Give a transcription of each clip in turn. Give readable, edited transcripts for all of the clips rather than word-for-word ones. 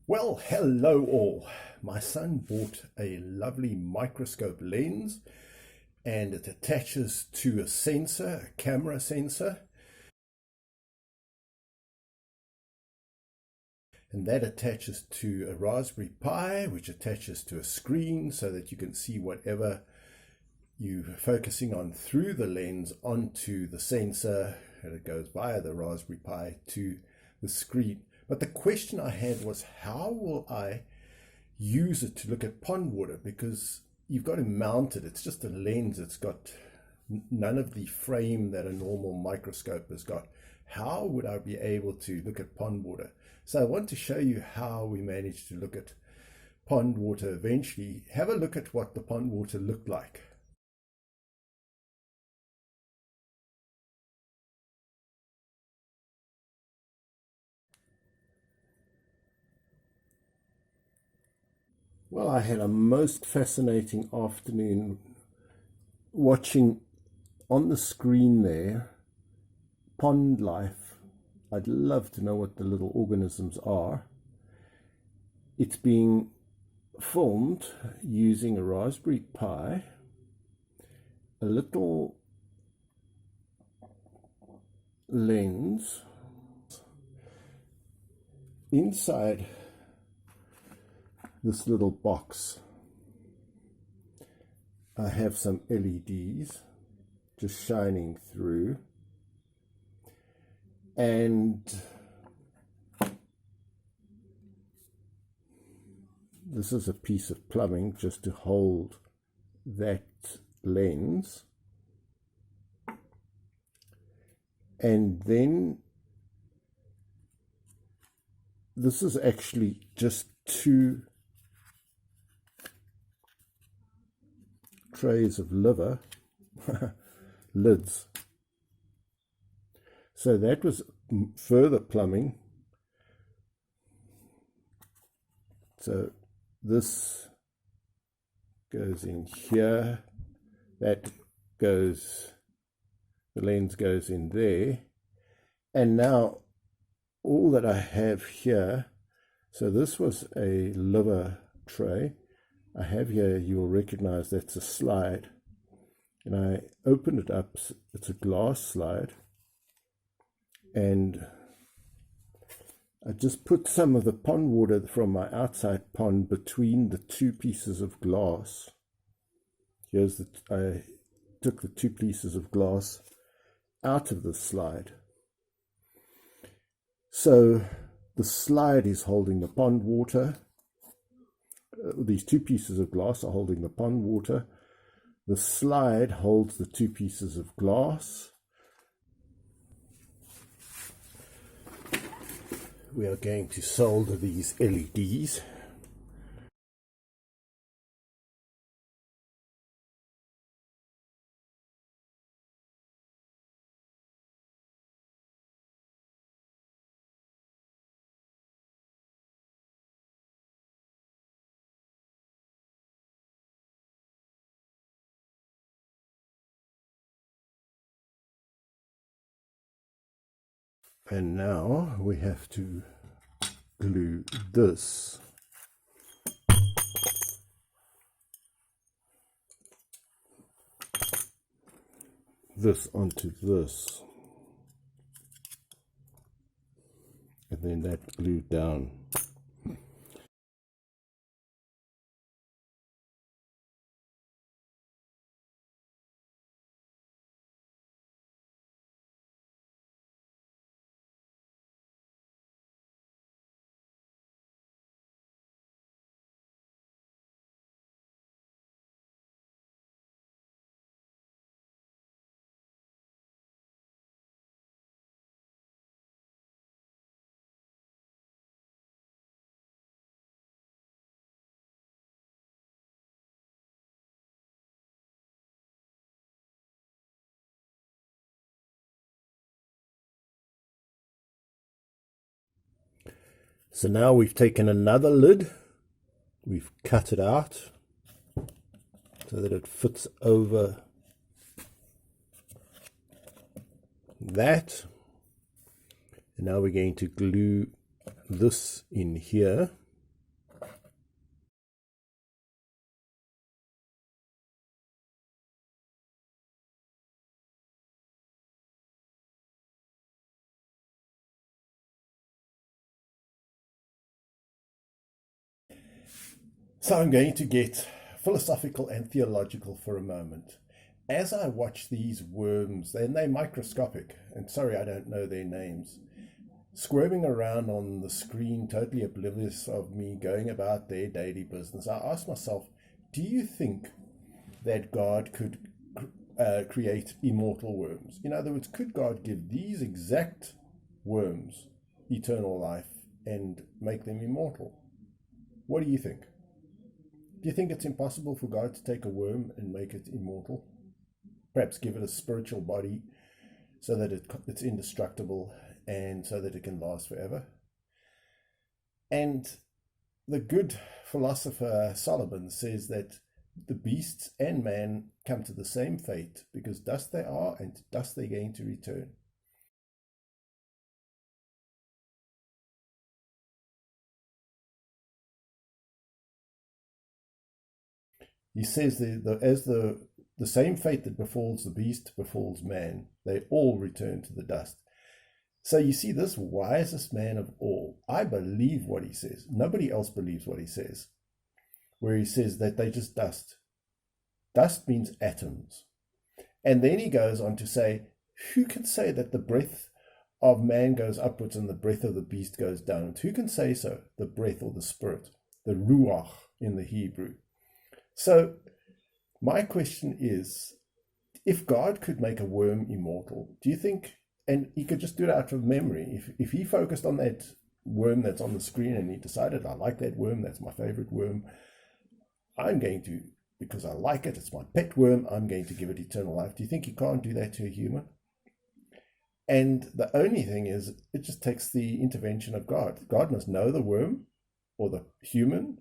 Well, hello all. My son bought a lovely microscope lens and it attaches to a sensor, a camera sensor, and that attaches to a Raspberry Pi, which attaches to a screen so that you can see whatever you're focusing on through the lens onto the sensor, and it goes via the Raspberry Pi to the screen. But the question I had was, how will I use it to look at pond water? Because you've got to mount it. It's just a lens. It's got none of the frame that a normal microscope has got. How would I be able to look at pond water? So I want to show you how we managed to look at pond water eventually. Have a look at what the pond water looked like. Well, I had a most fascinating afternoon watching on the screen there pond life. I'd love to know what the little organisms are. It's being filmed using a Raspberry Pi, a little lens. Inside this little box, I have some LEDs just shining through, and this is a piece of plumbing just to hold that lens. And then this is actually just two trays of liver lids. So that was further plumbing. So this goes in here, that goes, the lens goes in there, and now all that I have here, so this was a liver tray. I have here, you will recognize that's a slide, and I open it up, it's a glass slide, and I just put some of the pond water from my outside pond between the two pieces of glass. Here's I took the two pieces of glass out of the slide. So the slide is holding the pond water. These two pieces of glass are holding the pond water. The slide holds the two pieces of glass. We are going to solder these LEDs. And now we have to glue this onto this, and then that glued down. So now we've taken another lid, we've cut it out so that it fits over that. And now we're going to glue this in here. So I'm going to get philosophical and theological for a moment. As I watch these worms, and they're microscopic, and sorry I don't know their names, squirming around on the screen, totally oblivious of me, going about their daily business, I ask myself, do you think that God could create immortal worms? In other words, could God give these exact worms eternal life and make them immortal? What do you think? Do you think it's impossible for God to take a worm and make it immortal? Perhaps give it a spiritual body so that it's indestructible and so that it can last forever? And the good philosopher Solomon says that the beasts and man come to the same fate, because dust they are and to dust they're going to return. He says as the same fate that befalls the beast befalls man, they all return to the dust. So you see, this wisest man of all, I believe what he says. Nobody else believes what he says, where he says that they just dust. Dust means atoms. And then he goes on to say, who can say that the breath of man goes upwards and the breath of the beast goes downwards? Who can say so? The breath or the spirit, the ruach in the Hebrew. So my question is, if God could make a worm immortal, do you think, and he could just do it out of memory, if he focused on that worm that's on the screen and he decided, I like that worm, that's my favorite worm, I'm going to, because I like it, it's my pet worm, I'm going to give it eternal life. Do you think he can't do that to a human? And the only thing is, it just takes the intervention of God. God must know the worm or the human,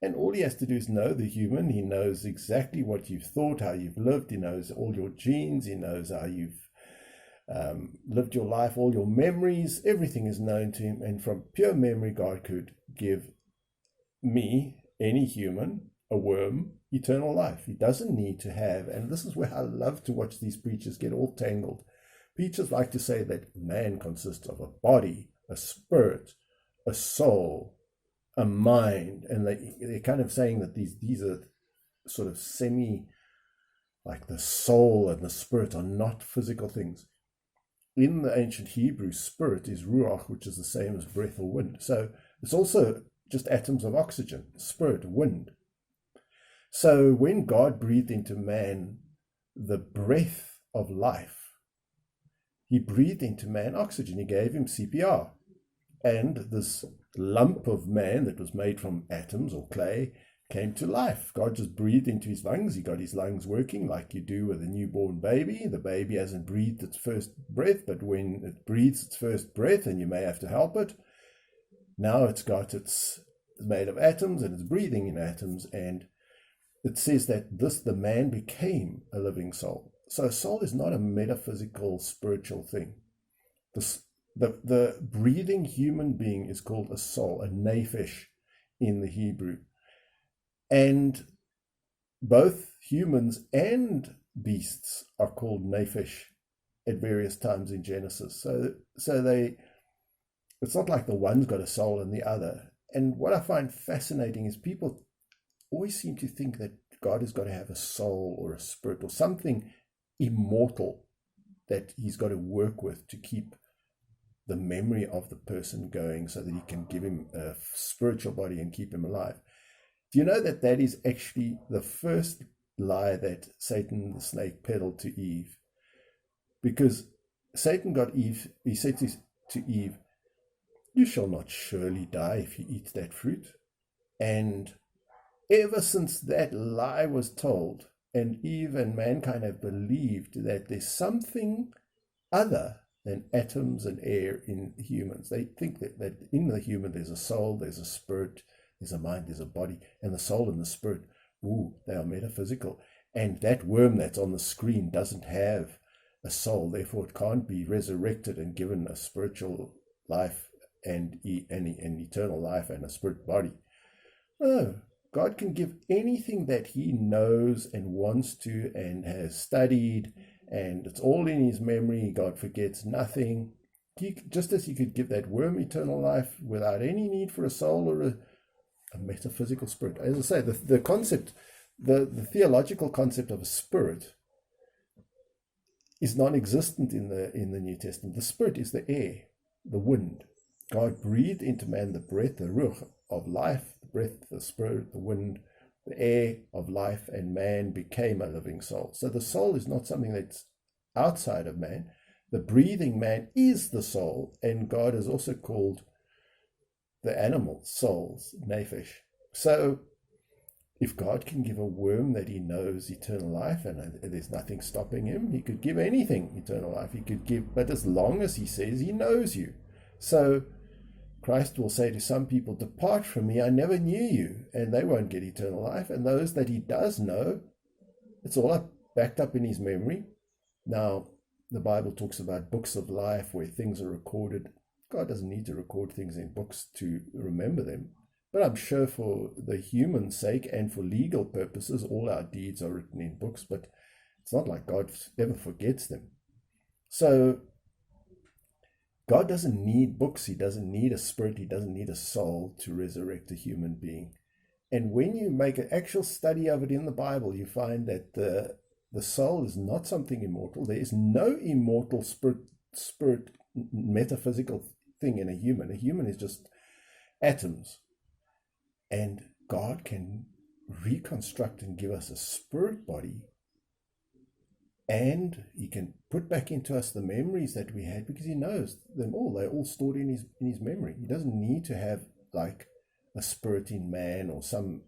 and all he has to do is know the human. He knows exactly what you've thought, how you've lived. He knows all your genes. He knows how you've lived your life, all your memories. Everything is known to him. And from pure memory, God could give me, any human, a worm, eternal life. He doesn't need to have, and this is where I love to watch these preachers get all tangled. Preachers like to say that man consists of a body, a spirit, a soul, a mind, and they're kind of saying that these are sort of like the soul and the spirit are not physical things. In the ancient Hebrew, spirit is ruach, which is the same as breath or wind. So it's also just atoms of oxygen, spirit, wind. So when God breathed into man the breath of life, he breathed into man oxygen. He gave him CPR. And this lump of man that was made from atoms or clay came to life. God just breathed into his lungs. He got his lungs working like you do with a newborn baby. The baby hasn't breathed its first breath, but when it breathes its first breath, and you may have to help it, now it's made of atoms and it's breathing in atoms. And it says that the man became a living soul. So a soul is not a metaphysical spiritual thing. The breathing human being is called a soul, a nephesh in the Hebrew. And both humans and beasts are called nephesh at various times in Genesis. So it's not like the one's got a soul and the other. And what I find fascinating is people always seem to think that God has got to have a soul or a spirit or something immortal that he's got to work with to keep the memory of the person going so that he can give him a spiritual body and keep him alive. Do you know that that is actually the first lie that Satan the snake peddled to Eve? Because Satan got Eve, he said to Eve, you shall not surely die if you eat that fruit. And ever since that lie was told, and Eve and mankind have believed that there's something other than atoms and air in humans. They think that in the human there's a soul, there's a spirit, there's a mind, there's a body, and the soul and the spirit, they are metaphysical. And that worm that's on the screen doesn't have a soul, therefore it can't be resurrected and given a spiritual life and an eternal life and a spirit body. No, God can give anything that he knows and wants to and has studied, and it's all in his memory. God forgets nothing. Just as he could give that worm eternal life without any need for a soul or A metaphysical spirit. As I say, the concept, the theological concept of a spirit is non-existent in the New Testament. The spirit is the air, the wind. God breathed into man the breath, the ruach of life, the breath, the spirit, the wind, the air of life, and man became a living soul. So the soul is not something that's outside of man. The breathing man is the soul, and God has also called the animal souls, nephesh. So if God can give a worm that he knows eternal life, and there's nothing stopping him, he could give anything eternal life. He could give, but as long as he says he knows you. So Christ will say to some people, depart from me, I never knew you, and they won't get eternal life. And those that he does know, it's all backed up in his memory. Now, the Bible talks about books of life where things are recorded. God doesn't need to record things in books to remember them. But I'm sure for the human sake and for legal purposes, all our deeds are written in books, but it's not like God ever forgets them. So God doesn't need books. He doesn't need a spirit. He doesn't need a soul to resurrect a human being. And when you make an actual study of it in the Bible, you find that the soul is not something immortal. There is no immortal spirit metaphysical thing in a human. A human is just atoms. And God can reconstruct and give us a spirit body, and he can put back into us the memories that we had, because he knows them all. They're all stored in his memory. He doesn't need to have like a spirit in man or some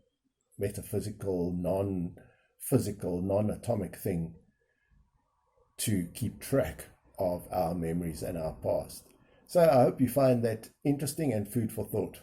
metaphysical, non-physical, non-atomic thing to keep track of our memories and our past. So I hope you find that interesting and food for thought.